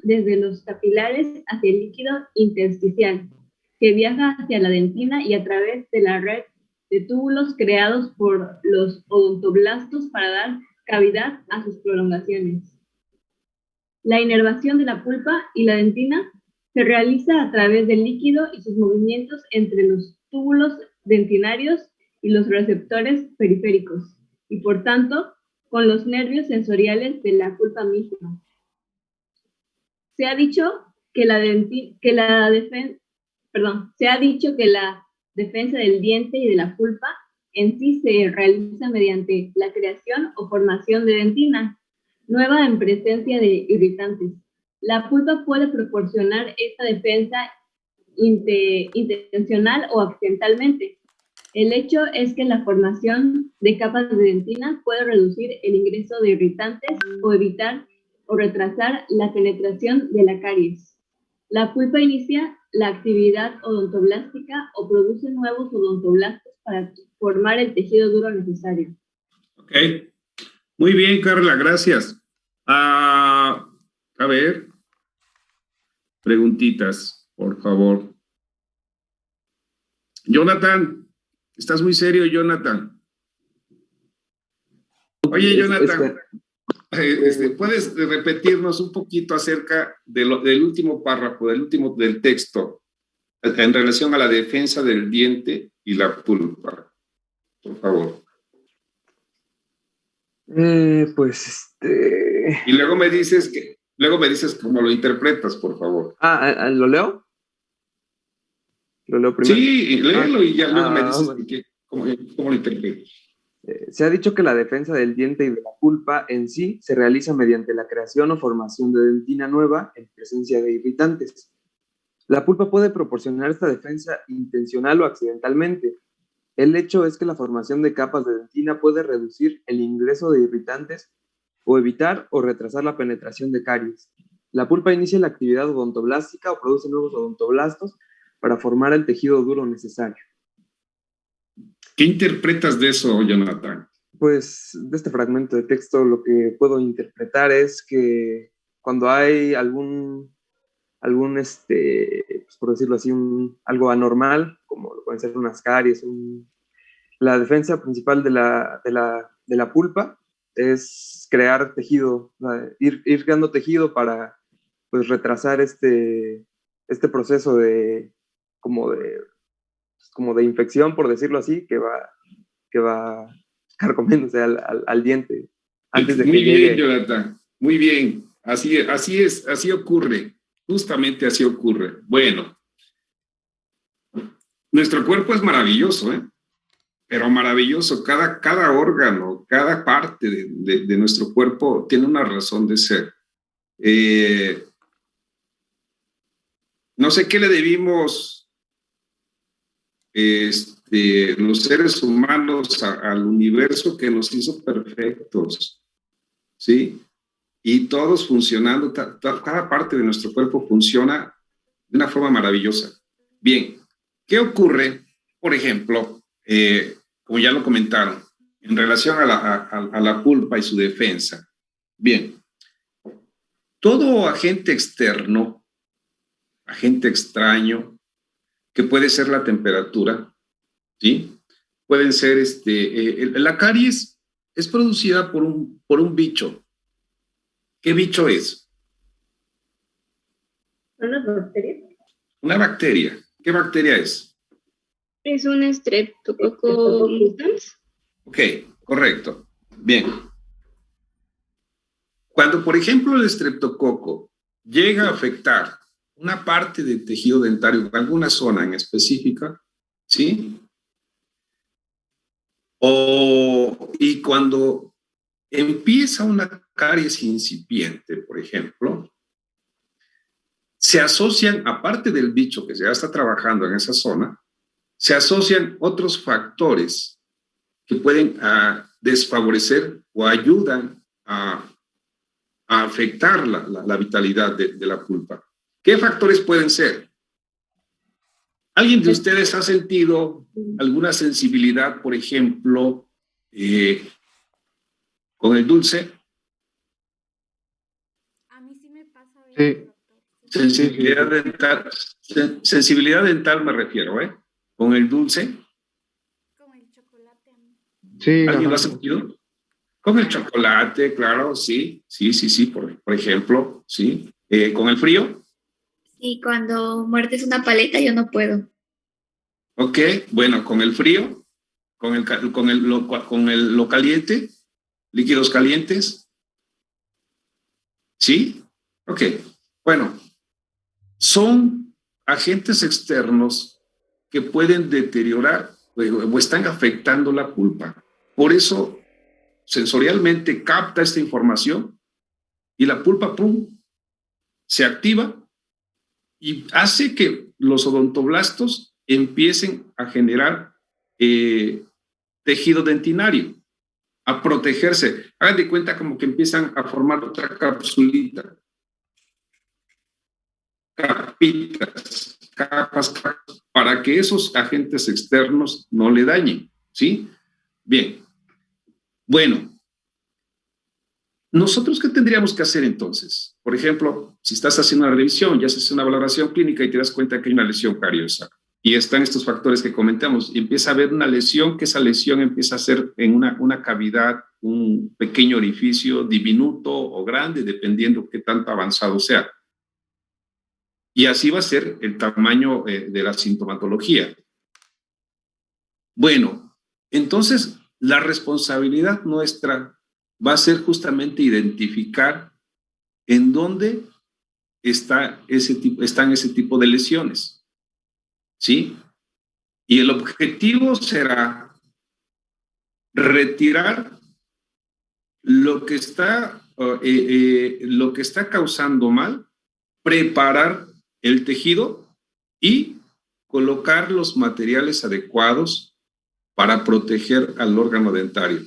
desde los capilares hacia el líquido intersticial, que viaja hacia la dentina y a través de la red de túbulos creados por los odontoblastos para dar cavidad a sus prolongaciones. La inervación de la pulpa y la dentina se realiza a través del líquido y sus movimientos entre los túbulos dentinarios y los receptores periféricos, y por tanto, con los nervios sensoriales de la pulpa misma. Se ha dicho que la defensa del diente y de la pulpa en sí se realiza mediante la creación o formación de dentina nueva en presencia de irritantes. La pulpa puede proporcionar esta defensa intencional o accidentalmente. El hecho es que la formación de capas de dentina puede reducir el ingreso de irritantes o evitar o retrasar la penetración de la caries. La pulpa inicia la actividad odontoblástica o produce nuevos odontoblastos para formar el tejido duro necesario. Ok, muy bien, Carla, gracias. A ver, preguntitas, por favor. Jonathan, estás muy serio, Jonathan. Oye, Jonathan, ¿puedes repetirnos un poquito acerca del último párrafo, del texto, en relación a la defensa del diente y la pulpa? Por favor. Y luego me dices cómo lo interpretas, por favor. ¿Lo leo? ¿Lo leo primero? Sí, léelo y ya luego me dices cómo lo interpretas. Se ha dicho que la defensa del diente y de la pulpa en sí se realiza mediante la creación o formación de dentina nueva en presencia de irritantes. La pulpa puede proporcionar esta defensa intencional o accidentalmente. El hecho es que la formación de capas de dentina puede reducir el ingreso de irritantes o evitar o retrasar la penetración de caries. La pulpa inicia la actividad odontoblástica o produce nuevos odontoblastos para formar el tejido duro necesario. ¿Qué interpretas de eso, Jonathan? Pues de este fragmento de texto lo que puedo interpretar es que cuando hay algún pues por decirlo así, algo anormal, como pueden ser unas caries, la defensa principal de la pulpa es crear tejido, ir creando tejido para pues retrasar este proceso como de infección, por decirlo así, que va carcomiéndose al diente antes de que llegue. Muy bien, Jonathan, muy bien. Así es, así ocurre. Justamente así ocurre. Bueno, nuestro cuerpo es maravilloso, pero maravilloso. Cada órgano, cada parte de nuestro cuerpo tiene una razón de ser. No sé qué le debimos los seres humanos al universo que nos hizo perfectos, ¿sí? Y todos funcionando, cada parte de nuestro cuerpo funciona de una forma maravillosa. Bien, ¿qué ocurre, por ejemplo, como ya lo comentaron, en relación a la pulpa y su defensa? Bien, todo agente externo, agente extraño, que puede ser la temperatura, ¿sí? Pueden ser, la caries es producida por un bicho. ¿Qué bicho es? ¿Una bacteria? Una bacteria. ¿Qué bacteria es? Es un Streptococcus mutans. Ok, correcto. Bien. Cuando, por ejemplo, el estreptococo llega a afectar una parte del tejido dentario, alguna zona en específica, ¿sí? Y cuando empieza una caries incipiente, por ejemplo, se asocian, aparte del bicho que ya está trabajando en esa zona, se asocian otros factores que pueden desfavorecer o ayudan a afectar la vitalidad de la pulpa. ¿Qué factores pueden ser? ¿Alguien de ustedes ha sentido alguna sensibilidad, por ejemplo, con el dulce? A mí sí me pasa. Sí. Sensibilidad dental me refiero, ¿eh? Con el dulce. Con el chocolate. Sí, ¿Alguien ajá. lo ha sentido? Con el chocolate, claro, sí, por ejemplo, sí. Con el frío, Y cuando muerdes una paleta, yo no puedo. ok, bueno, con el frío, lo caliente, líquidos calientes, sí, ok. Bueno, son agentes externos que pueden deteriorar o están afectando la pulpa. Por eso, sensorialmente capta esta información y la pulpa, ¡pum!, se activa y hace que los odontoblastos empiecen a generar tejido dentinario, a protegerse. Hagan de cuenta como que empiezan a formar otra capsulita, capitas, capas, para que esos agentes externos no le dañen, ¿sí? Bien, bueno, ¿nosotros qué tendríamos que hacer entonces? Por ejemplo, si estás haciendo una revisión, ya haces una valoración clínica y te das cuenta que hay una lesión cariosa y están estos factores que comentamos y empieza a haber una lesión, que esa lesión empieza a ser en una cavidad, un pequeño orificio diminuto o grande, dependiendo qué tanto avanzado sea. Y así va a ser el tamaño de la sintomatología. Bueno, entonces la responsabilidad nuestra va a ser justamente identificar en dónde están ese tipo de lesiones, ¿sí? Y el objetivo será retirar lo que está causando mal, preparar el tejido y colocar los materiales adecuados para proteger al órgano dentario.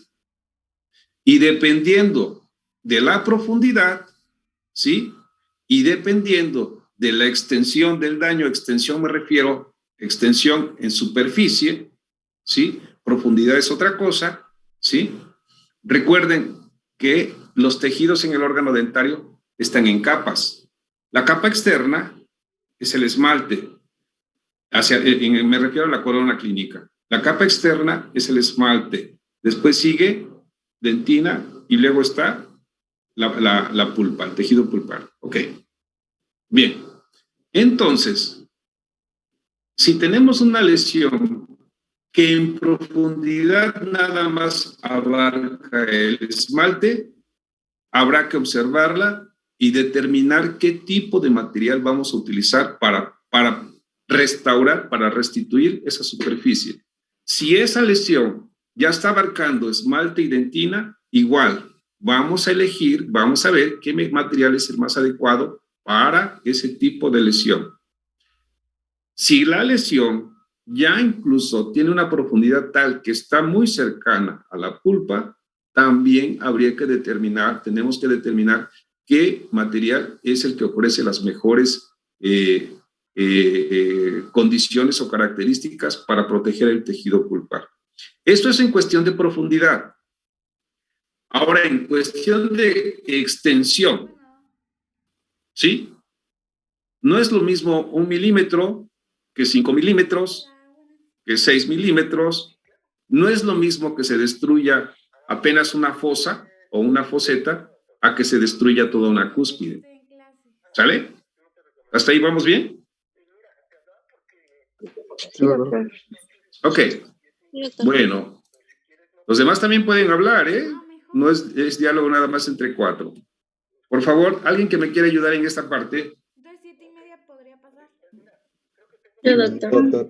Y dependiendo de la profundidad, ¿sí? Y dependiendo de la extensión del daño, extensión me refiero, extensión en superficie, ¿sí? Profundidad es otra cosa, ¿sí? Recuerden que los tejidos en el órgano dentario están en capas. La capa externa es el esmalte, me refiero a la corona clínica. La capa externa es el esmalte, después sigue dentina y luego está la pulpa, el tejido pulpar. Ok, bien. Entonces, si tenemos una lesión que en profundidad nada más abarca el esmalte, habrá que observarla y determinar qué tipo de material vamos a utilizar para restaurar, para restituir esa superficie. Si esa lesión ya está abarcando esmalte y dentina, igual, vamos a elegir, vamos a ver qué material es el más adecuado para ese tipo de lesión. Si la lesión ya incluso tiene una profundidad tal que está muy cercana a la pulpa, también habría que tenemos que determinar qué material es el que ofrece las mejores condiciones o características para proteger el tejido pulpar. Esto es en cuestión de profundidad. Ahora, en cuestión de extensión, ¿sí? No es lo mismo 1 milímetro que 5 milímetros, que 6 milímetros. No es lo mismo que se destruya apenas una fosa o una foseta a que se destruya toda una cúspide. ¿Sale? ¿Hasta ahí vamos bien? Sí, doctor. Ok. Bueno, los demás también pueden hablar, ¿eh? No es diálogo nada más entre 4. Por favor, alguien que me quiera ayudar en esta parte. ¿De 7:30 podría pasar? Yo, doctor.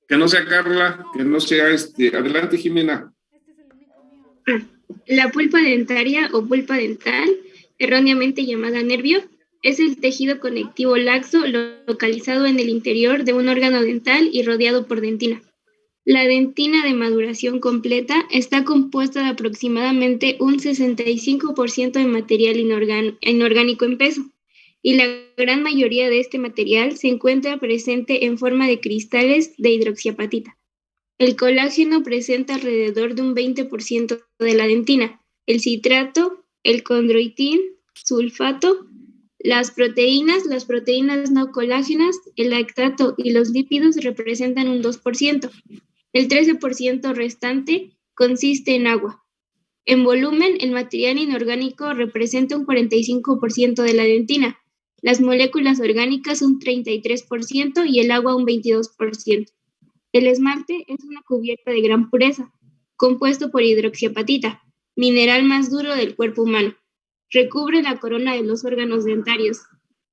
Que no sea Carla, que no sea Adelante, Jimena. Este es el único mío. La pulpa dentaria o pulpa dental, erróneamente llamada nervio, es el tejido conectivo laxo localizado en el interior de un órgano dental y rodeado por dentina. La dentina de maduración completa está compuesta de aproximadamente un 65% de material inorgánico en peso, y la gran mayoría de este material se encuentra presente en forma de cristales de hidroxiapatita. El colágeno presenta alrededor de un 20% de la dentina, el citrato, el condroitín, sulfato Las proteínas no colágenas, el lactato y los lípidos representan un 2%. El 13% restante consiste en agua. En volumen, el material inorgánico representa un 45% de la dentina, las moléculas orgánicas un 33% y el agua un 22%. El esmalte es una cubierta de gran pureza, compuesto por hidroxiapatita, mineral más duro del cuerpo humano. Recubre la corona de los órganos dentarios.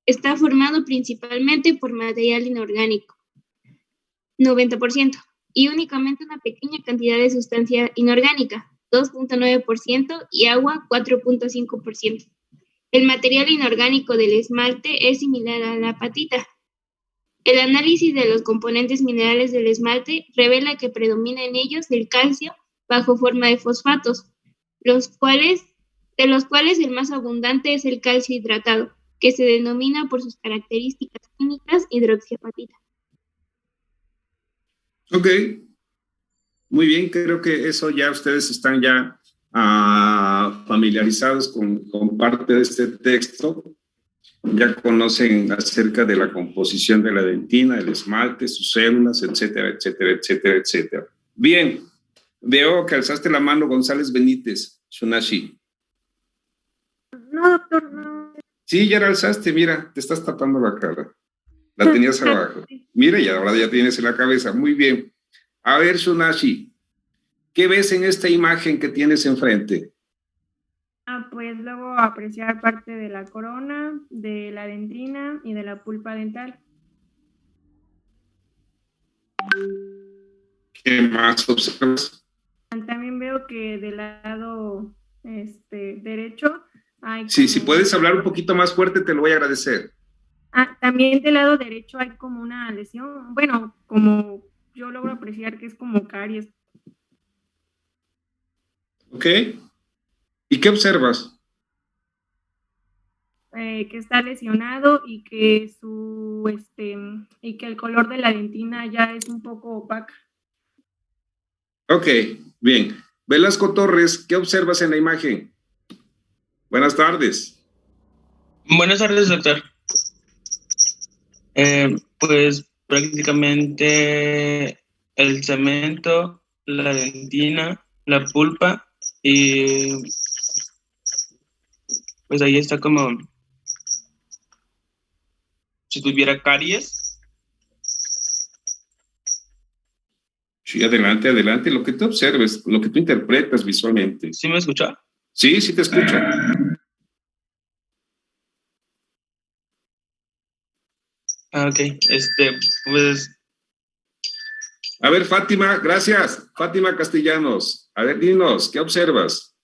Está formado principalmente por material inorgánico, 90%, y únicamente una pequeña cantidad de sustancia inorgánica, 2.9%, y agua, 4.5%. El material inorgánico del esmalte es similar a la apatita. El análisis de los componentes minerales del esmalte revela que predomina en ellos el calcio bajo forma de fosfatos, de los cuales el más abundante es el calcio hidratado, que se denomina por sus características químicas hidroxiapatita. Ok, muy bien, creo que eso ya ustedes están ya familiarizados con parte de este texto. Ya conocen acerca de la composición de la dentina, el esmalte, sus células, etcétera, etcétera, etcétera, etcétera. Bien, veo que alzaste la mano González Benítez, Shunashi. No, doctor, no. Sí, ya la alzaste, mira, te estás tapando la cara. La tenías abajo. Mira, y ahora ya tienes en la cabeza. Muy bien. A ver, Shunashi, ¿qué ves en esta imagen que tienes enfrente? Pues luego apreciar parte de la corona, de la dentina y de la pulpa dental. ¿Qué más observas? También veo que del lado derecho hay Sí, como... si puedes hablar un poquito más fuerte, te lo voy a agradecer. También del lado derecho hay como una lesión, bueno, como yo logro apreciar que es como caries. ¿Ok? ¿Y qué observas? Que está lesionado y que y que el color de la dentina ya es un poco opaca. Ok, bien. Velasco Torres, ¿qué observas en la imagen? Buenas tardes. Buenas tardes, doctor. Pues prácticamente el cemento, la dentina, la pulpa y pues ahí está como si tuviera caries. Sí, adelante, adelante. Lo que tú observes, lo que tú interpretas visualmente. ¿Sí me escucha? Sí, sí te escucho. Ok, pues... A ver, Fátima, gracias. Fátima Castellanos. A ver, dinos, ¿qué observas?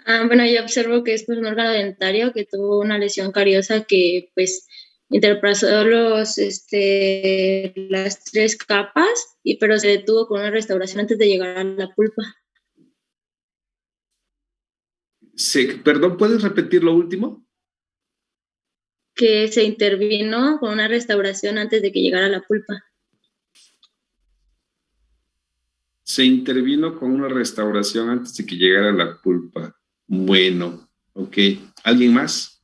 Bueno, yo observo que es pues, un órgano dentario que tuvo una lesión cariosa que pues interpasó las 3 capas, pero se detuvo con una restauración antes de llegar a la pulpa. Sí, perdón, ¿puedes repetir lo último? Que se intervino con una restauración antes de que llegara a la pulpa. Se intervino con una restauración antes de que llegara la pulpa. Bueno, ok. ¿Alguien más?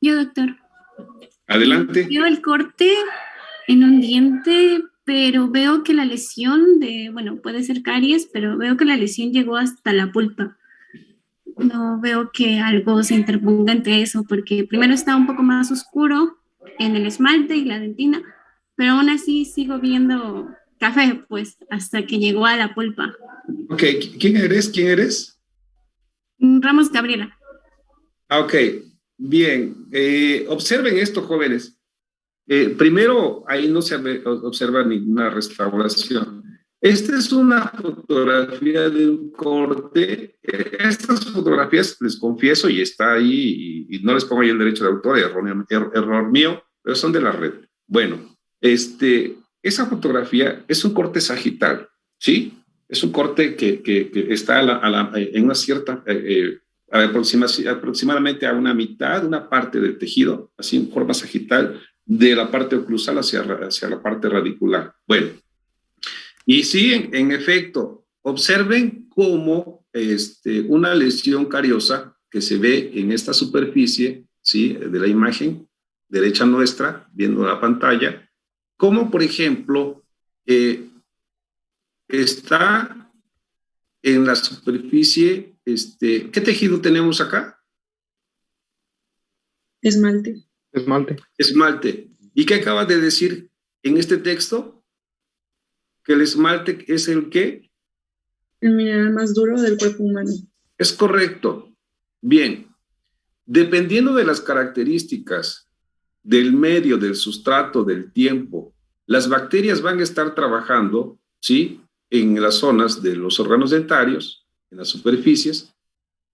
Yo, doctor. Adelante. Veo el corte en un diente, pero veo que la lesión puede ser caries, pero veo que la lesión llegó hasta la pulpa. No veo que algo se interponga entre eso, porque primero está un poco más oscuro en el esmalte y la dentina, pero aún así sigo viendo café, pues, hasta que llegó a la pulpa. Ok, ¿quién eres? ¿Quién eres? Ramos Gabriela. Ok, bien. Observen esto, jóvenes. Primero, ahí no se observa ninguna restauración. Esta es una fotografía de un corte. Estas fotografías, les confieso, y está ahí, y no les pongo ahí el derecho de autor, error mío, pero son de la red. Bueno, esa fotografía es un corte sagital, ¿sí? Es un corte que está en una cierta, aproximadamente a una mitad, una parte del tejido, así en forma sagital, de la parte oclusal hacia la parte radicular. Bueno, y sí, en efecto, observen cómo una lesión cariosa que se ve en esta superficie, ¿sí?, de la imagen derecha nuestra, viendo la pantalla, como por ejemplo está en la superficie, ¿qué tejido tenemos acá? Esmalte. Esmalte. ¿Y qué acaba de decir en este texto? Que el esmalte es el ¿qué? El mineral más duro del cuerpo humano. Es correcto. Bien. Dependiendo de las características del medio, del sustrato, del tiempo, las bacterias van a estar trabajando, ¿sí?, en las zonas de los órganos dentarios, en las superficies,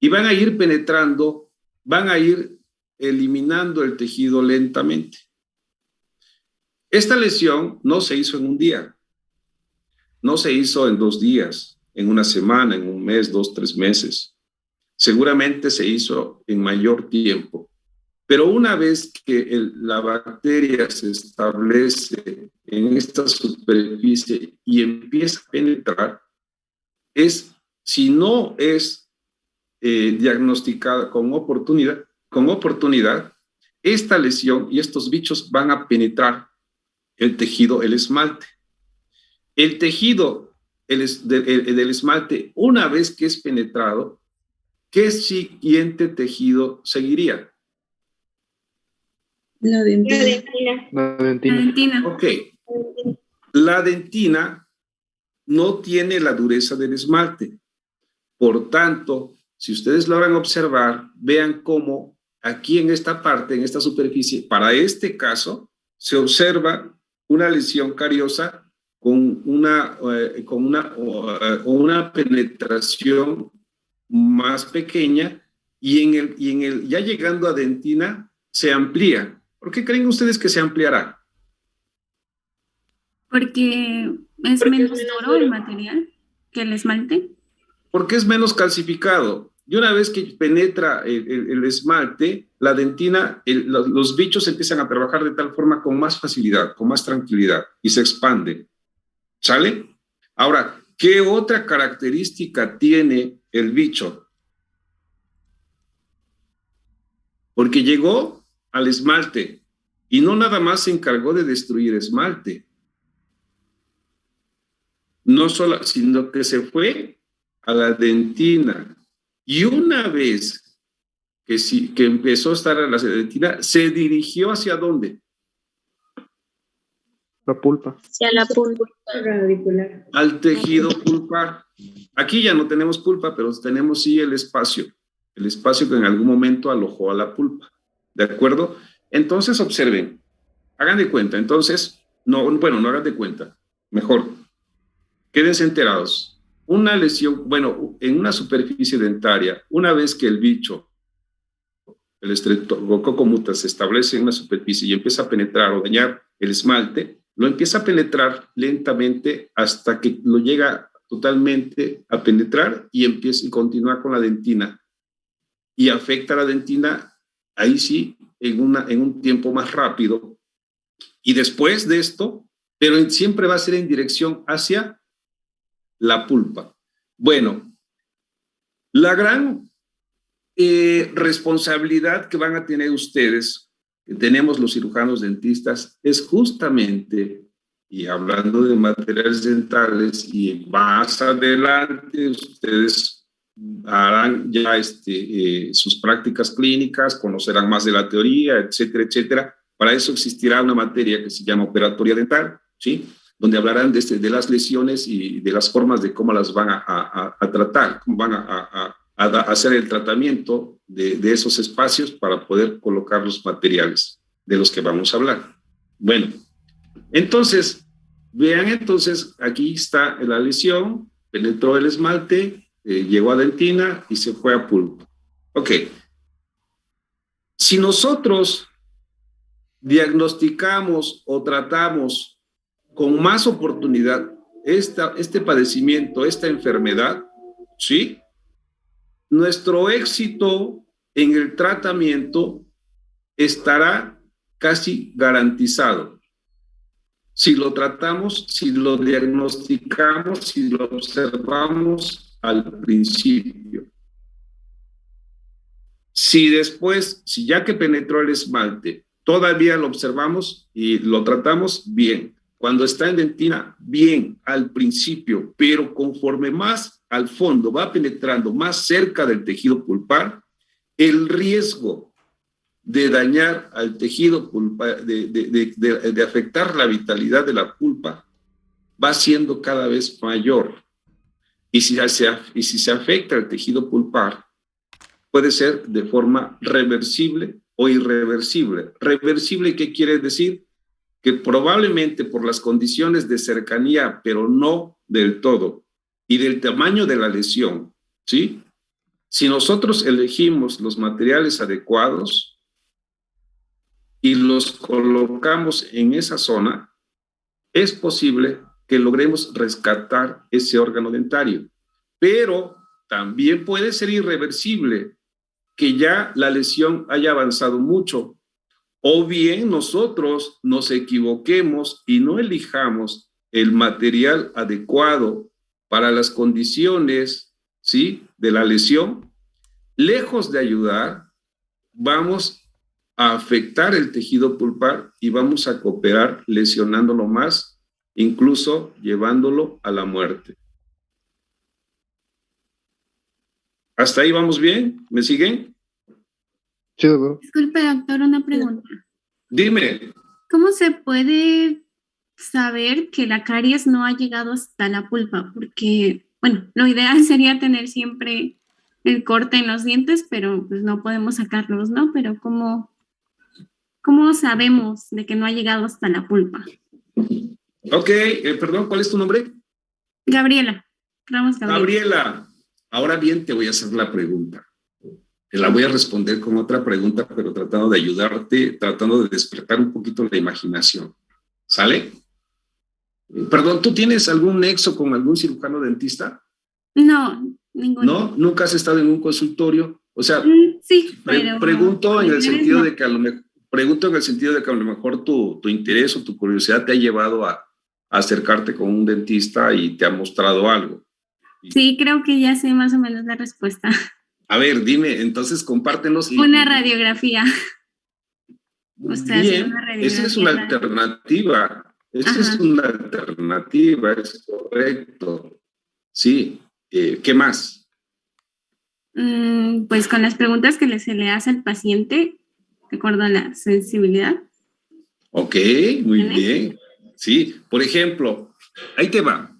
y van a ir penetrando, van a ir eliminando el tejido lentamente. Esta lesión no se hizo en un día, no se hizo en 2 días, en una semana, en un mes, 2, 3 meses. Seguramente se hizo en mayor tiempo. Pero una vez que la bacteria se establece en esta superficie y empieza a penetrar, si no es diagnosticada con oportunidad, esta lesión y estos bichos van a penetrar el tejido, el esmalte. El tejido del esmalte, una vez que es penetrado, ¿qué siguiente tejido seguiría? La dentina. La dentina. Ok. La dentina no tiene la dureza del esmalte. Por tanto, si ustedes logran observar, vean cómo aquí en esta parte, en esta superficie, para este caso, se observa una lesión cariosa con una penetración más pequeña y ya llegando a dentina se amplía. ¿Por qué creen ustedes que se ampliará? Porque es menos duro el material que el esmalte. Porque es menos calcificado. Y una vez que penetra el esmalte, la dentina, los bichos empiezan a trabajar de tal forma con más facilidad, con más tranquilidad, y se expande. ¿Sale? Ahora, ¿qué otra característica tiene el bicho? Porque llegó al esmalte y no nada más se encargó de destruir esmalte, no solo, sino que se fue a la dentina. Y una vez que empezó a estar en la dentina, se dirigió ¿hacia dónde? La pulpa. Hacia la pulpa. Radicular. Al tejido pulpar. Aquí ya no tenemos pulpa, pero tenemos sí el espacio que en algún momento alojó a la pulpa. ¿De acuerdo? Entonces observen, hagan de cuenta, entonces, no hagan de cuenta, mejor, quédense enterados. Una lesión, en una superficie dentaria, una vez que el bicho, el Streptococcus mutans, se establece en una superficie y empieza a penetrar o dañar el esmalte, lo empieza a penetrar lentamente hasta que lo llega totalmente a penetrar y empieza y continúa con la dentina. Y afecta a la dentina, ahí sí, en un tiempo más rápido. Y después de esto, pero siempre va a ser en dirección hacia la pulpa. Bueno, la gran responsabilidad que van a tener ustedes, que tenemos los cirujanos dentistas, es justamente, y hablando de materiales dentales, y más adelante ustedes harán ya sus prácticas clínicas, conocerán más de la teoría, etcétera, etcétera. Para eso existirá una materia que se llama operatoria dental, ¿sí?, donde hablarán de las lesiones y de las formas de cómo las van a tratar, cómo van a hacer el tratamiento de esos espacios para poder colocar los materiales de los que vamos a hablar. Bueno, entonces, vean entonces, aquí está la lesión, penetró el esmalte, llegó a dentina y se fue a pulpa. Ok. Si nosotros diagnosticamos o tratamos con más oportunidad este padecimiento, esta enfermedad, ¿sí?, nuestro éxito en el tratamiento estará casi garantizado. si lo tratamos, si lo diagnosticamos, si lo observamos al principio. Si después, si ya que penetró el esmalte, todavía lo observamos y lo tratamos, bien. Cuando está en dentina, bien, al principio, pero conforme más al fondo va penetrando, más cerca del tejido pulpar, el riesgo de dañar al tejido pulpar, de afectar la vitalidad de la pulpa, va siendo cada vez mayor. Y si se afecta el tejido pulpar, puede ser de forma reversible o irreversible. Reversible, ¿qué quiere decir? Que probablemente por las condiciones de cercanía, pero no del todo, y del tamaño de la lesión, ¿sí? Si nosotros elegimos los materiales adecuados y los colocamos en esa zona, es posible que logremos rescatar ese órgano dentario. Pero también puede ser irreversible, que ya la lesión haya avanzado mucho, o bien nosotros nos equivoquemos y no elijamos el material adecuado para las condiciones, ¿sí?, de la lesión. Lejos de ayudar, vamos a afectar el tejido pulpar y vamos a cooperar lesionándolo más, incluso llevándolo a la muerte. ¿Hasta ahí vamos bien? ¿Me siguen? Sí, doctor. Disculpe, doctor, una pregunta. Dime. ¿Cómo se puede saber que la caries no ha llegado hasta la pulpa? Porque, bueno, lo ideal sería tener siempre el corte en los dientes, pero pues no podemos sacarlos, ¿no? Pero ¿cómo sabemos de que no ha llegado hasta la pulpa? Ok, perdón, ¿cuál es tu nombre? Gabriela, Ramos Gabriela. Gabriela, ahora bien te voy a hacer la pregunta. Te la voy a responder con otra pregunta, pero tratando de ayudarte, tratando de despertar un poquito la imaginación. ¿Sale? Perdón, ¿tú tienes algún nexo con algún cirujano dentista? No, ninguno. ¿No? ¿Nunca has estado en un consultorio? O sea, sí, pero pregunto en el sentido no. de que a lo mejor tu interés o tu curiosidad te ha llevado a acercarte con un dentista y te ha mostrado algo. Sí, creo que ya sé más o menos la respuesta. A ver, dime, entonces compártenos. Una radiografía. O sea, bien, esa es una alternativa. Esa es una alternativa, es correcto. Sí, ¿qué más? Pues con las preguntas que se le hace al paciente, de acuerdo a la sensibilidad. Ok, muy bien. Sí, por ejemplo, ahí te va.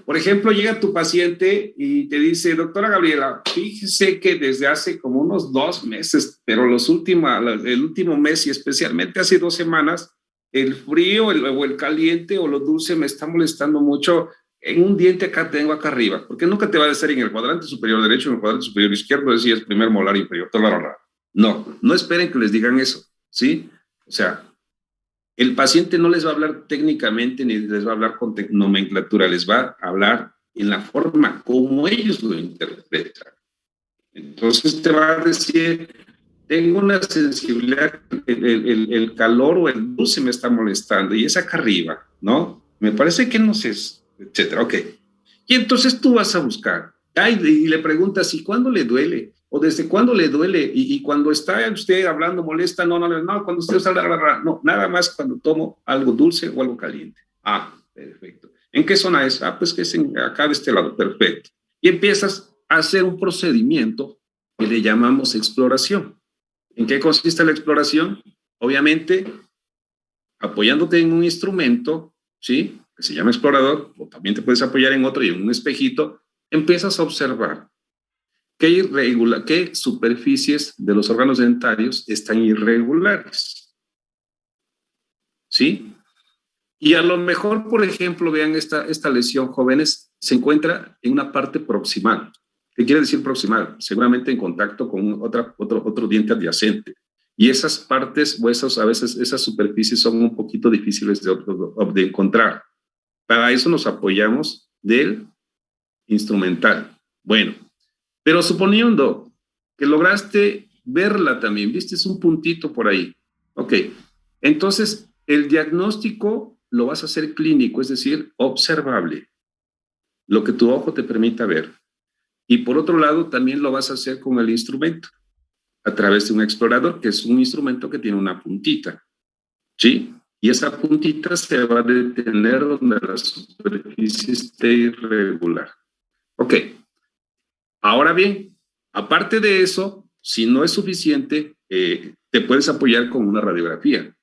Por ejemplo, llega tu paciente y te dice, doctora Gabriela, fíjese que desde hace como unos 2 meses, pero el último mes y especialmente hace 2 semanas, el frío o el caliente o lo dulce me está molestando mucho en un diente tengo acá arriba, porque nunca te va a decir en el cuadrante superior derecho, en el cuadrante superior izquierdo, decir es primer molar inferior, no esperen que les digan eso, ¿sí? O sea, el paciente no les va a hablar técnicamente ni les va a hablar con nomenclatura, les va a hablar en la forma como ellos lo interpretan. Entonces te va a decir, tengo una sensibilidad, el calor o el dulce me está molestando y es acá arriba, ¿no? Me parece que no sé, etcétera, ok. Y entonces tú vas a buscar, y le preguntas, ¿y cuándo le duele? ¿O desde cuándo le duele? Y cuando está usted hablando molesta, no, cuando usted está, no, nada más cuando tomo algo dulce o algo caliente. Ah, perfecto. ¿En qué zona es? Ah, pues que es acá de este lado, perfecto. Y empiezas a hacer un procedimiento que le llamamos exploración. ¿En qué consiste la exploración? Obviamente, apoyándote en un instrumento, ¿sí?, que se llama explorador, o también te puedes apoyar en otro y en un espejito, empiezas a observar qué superficies de los órganos dentarios están irregulares. ¿Sí? Y a lo mejor, por ejemplo, vean esta lesión, jóvenes, se encuentra en una parte proximal. ¿Qué quiere decir proximal? Seguramente en contacto con otro diente adyacente. Y esas partes, huesos, a veces esas superficies son un poquito difíciles de encontrar. Para eso nos apoyamos del instrumental. Bueno, pero suponiendo que lograste verla también, viste, es un puntito por ahí. Ok, entonces el diagnóstico lo vas a hacer clínico, es decir, observable, lo que tu ojo te permita ver. Y por otro lado, también lo vas a hacer con el instrumento, a través de un explorador, que es un instrumento que tiene una puntita, ¿sí? Y esa puntita se va a detener donde la superficie esté irregular. Ok. Ahora bien, aparte de eso, si no es suficiente, te puedes apoyar con una radiografía,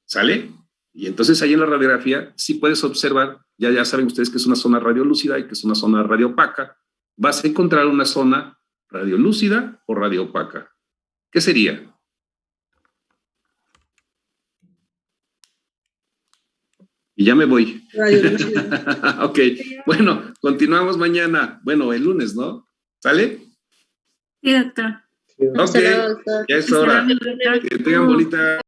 ¿sale? Y entonces ahí en la radiografía sí puedes observar, ya saben ustedes que es una zona radiolúcida y que es una zona radiopaca. Vas a encontrar una zona radiolúcida o radiopaca. ¿Qué sería? Y ya me voy. Ok, bueno, continuamos mañana. Bueno, el lunes, ¿no? ¿Sale? Sí, doctor. Ok, ya es hora. Que tengan bonita